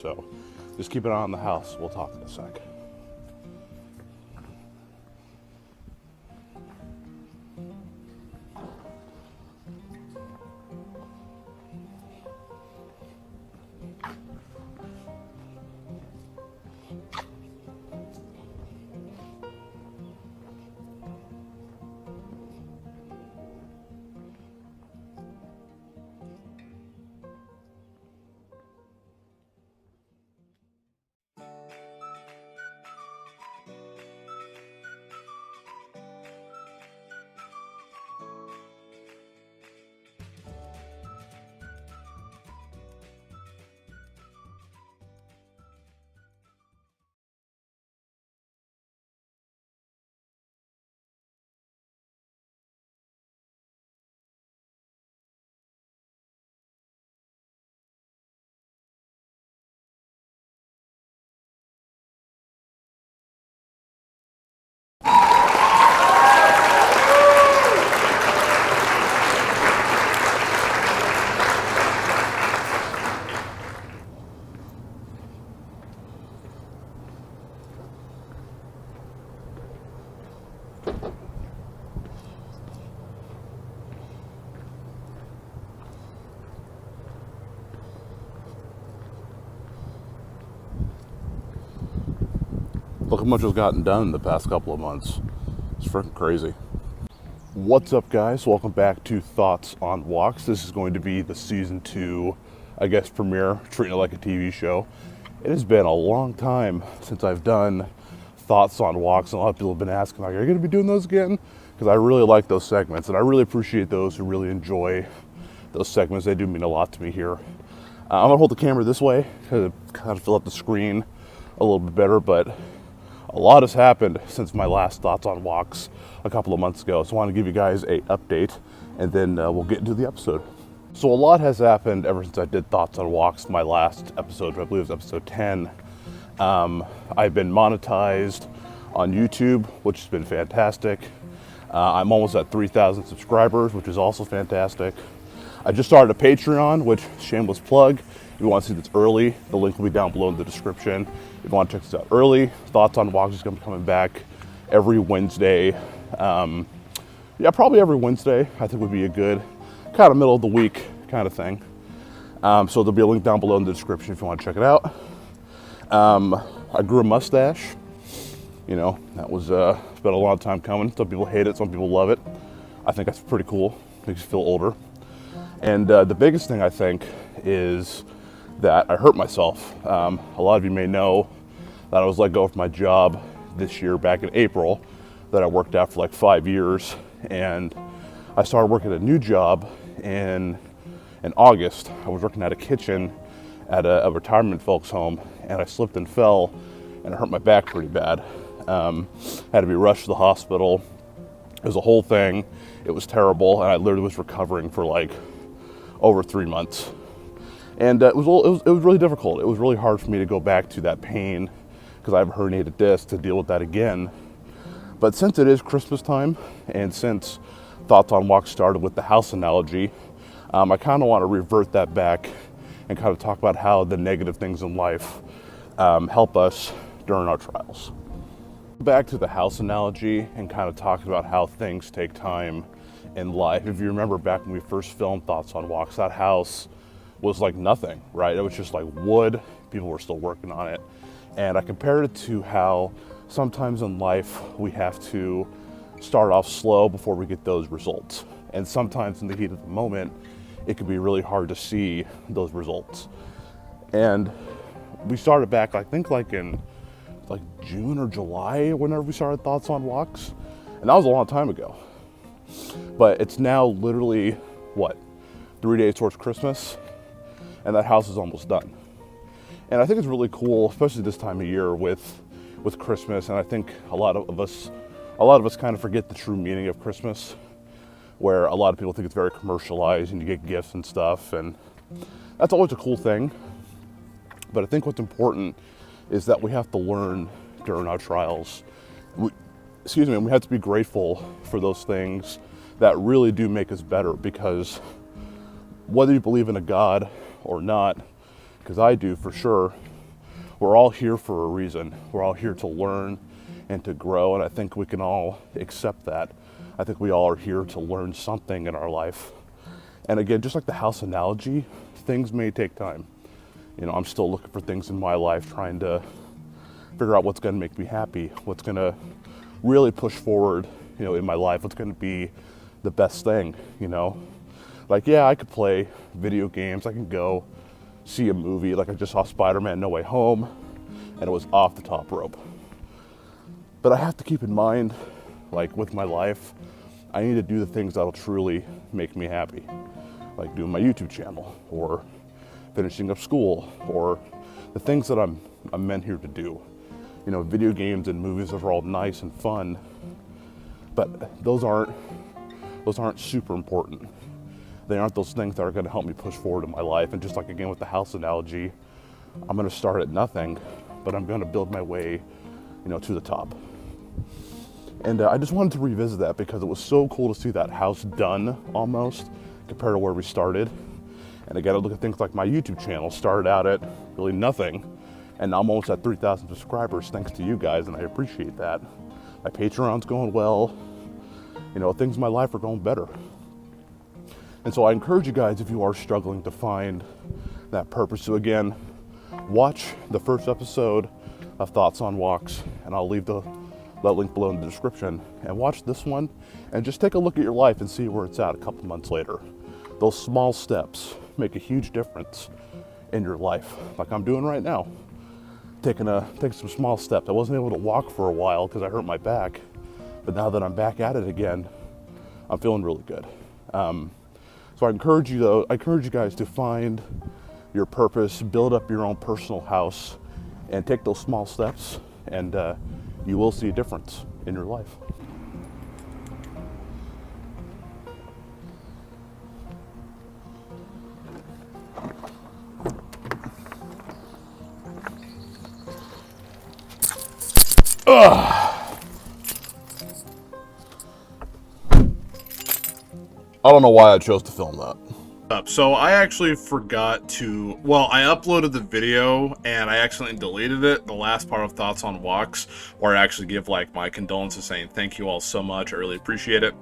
So just keep an eye on the house. We'll talk in a sec. Look how much has gotten done in the past couple of months. It's freaking crazy. What's up, guys? Welcome back to Thoughts on Walks. This is going to be the season 2, I guess, premiere, treating it like a TV show. It has been a long time since I've done Thoughts on Walks, and a lot of people have been asking, like, are you going to be doing those again? Because I really like those segments, and I really appreciate those who really enjoy those segments. They do mean a lot to me here. I'm going to hold the camera this way, to kind of fill up the screen a little bit better, but a lot has happened since my last Thoughts on Walks a couple of months ago. So I want to give you guys an update, and then we'll get into the episode. So a lot has happened ever since I did Thoughts on Walks, my last episode, I believe it was episode 10. I've been monetized on YouTube, which has been fantastic. I'm almost at 3,000 subscribers, which is also fantastic. I just started a Patreon, which, shameless plug. If you want to see this early, the link will be down below in the description. If you want to check this out early, Thoughts on Walks is going to be coming back every Wednesday. Yeah, probably every Wednesday, I think would be a good kind of middle of the week kind of thing. So there'll be a link down below in the description if you want to check it out. I grew a mustache. You know, that was, it's been a long time coming. Some people hate it, some people love it. I think that's pretty cool. Makes you feel older. And the biggest thing I think is that I hurt myself. A lot of you may know that I was let go from my job this year back in April that I worked at for like 5 years, and I started working at a new job in August. I was working at a kitchen at a retirement folks home, and I slipped and fell and it hurt my back pretty bad. Had to be rushed to the hospital. It was a whole thing. It was terrible, and I literally was recovering for like over 3 months. And it was really difficult. It was really hard for me to go back to that pain because I have a herniated disc to deal with that again. But since it is Christmas time, and since Thoughts on Walks started with the house analogy, I kind of want to revert that back and kind of talk about how the negative things in life help us during our trials. Back to the house analogy and kind of talk about how things take time in life. If you remember back when we first filmed Thoughts on Walks, that house was like nothing, right? It was just like wood. People were still working on it. And I compared it to how sometimes in life we have to start off slow before we get those results. And sometimes in the heat of the moment, it can be really hard to see those results. And we started back, I think like in like June or July, whenever we started Thoughts on Walks. And that was a long time ago. But it's now literally, what, 3 days towards Christmas? And that house is almost done. And I think it's really cool, especially this time of year with Christmas. And I think a lot of us kind of forget the true meaning of Christmas, where a lot of people think it's very commercialized and you get gifts and stuff. And that's always a cool thing. But I think what's important is that we have to learn during our trials. We have to be grateful for those things that really do make us better, because whether you believe in a God or not, because I do for sure, we're all here for a reason. We're all here to learn and to grow, and I think we can all accept that. I think we all are here to learn something in our life. And again, just like the house analogy, things may take time. You know, I'm still looking for things in my life, trying to figure out what's going to make me happy, what's going to really push forward, you know, in my life, what's going to be the best thing, you know. Like, yeah, I could play video games, I can go see a movie, like I just saw Spider-Man No Way Home, and it was off the top rope. But I have to keep in mind, like with my life, I need to do the things that'll truly make me happy. Like doing my YouTube channel, or finishing up school, or the things that I'm meant here to do. You know, video games and movies are all nice and fun, but those aren't super important. They aren't those things that are going to help me push forward in my life. And just like again with the house analogy, I'm going to start at nothing, but I'm going to build my way, you know, to the top. And I just wanted to revisit that because it was so cool to see that house done almost compared to where we started. And I got to look at things like my YouTube channel. Started out at really nothing, and now I'm almost at 3,000 subscribers thanks to you guys, and I appreciate that. My Patreon's going well. You know, things in my life are going better. And so I encourage you guys, if you are struggling to find that purpose, to again, watch the first episode of Thoughts on Walks, and I'll leave that link below in the description, and watch this one, and just take a look at your life and see where it's at a couple months later. Those small steps make a huge difference in your life, like I'm doing right now. Taking some small steps. I wasn't able to walk for a while because I hurt my back, but now that I'm back at it again, I'm feeling really good. So I encourage you guys to find your purpose, build up your own personal house, and take those small steps, and you will see a difference in your life. I don't know why I chose to film that. So I actually forgot to, well, I uploaded the video and I accidentally deleted it, the last part of Thoughts on Walks, where I actually give like my condolences saying thank you all so much, I really appreciate it.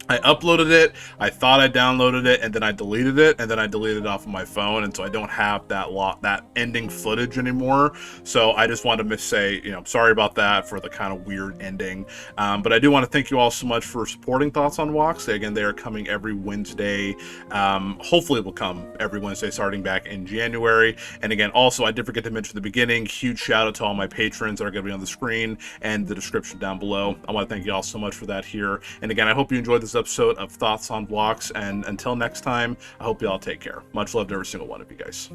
I uploaded it, I thought I downloaded it, and then I deleted it, and then I deleted it off of my phone, and so I don't have that ending footage anymore. So I just wanted to say, you know, sorry about that for the kind of weird ending. But I do want to thank you all so much for supporting Thoughts on Walks. Again, they are coming every Wednesday. Hopefully it will come every Wednesday starting back in January. And again, also, I did forget to mention at the beginning, huge shout out to all my patrons that are going to be on the screen and the description down below. I want to thank you all so much for that here. And again, I hope you enjoyed this episode of Thoughts on Walks, and until next time, I hope you all take care. Much love to every single one of you guys.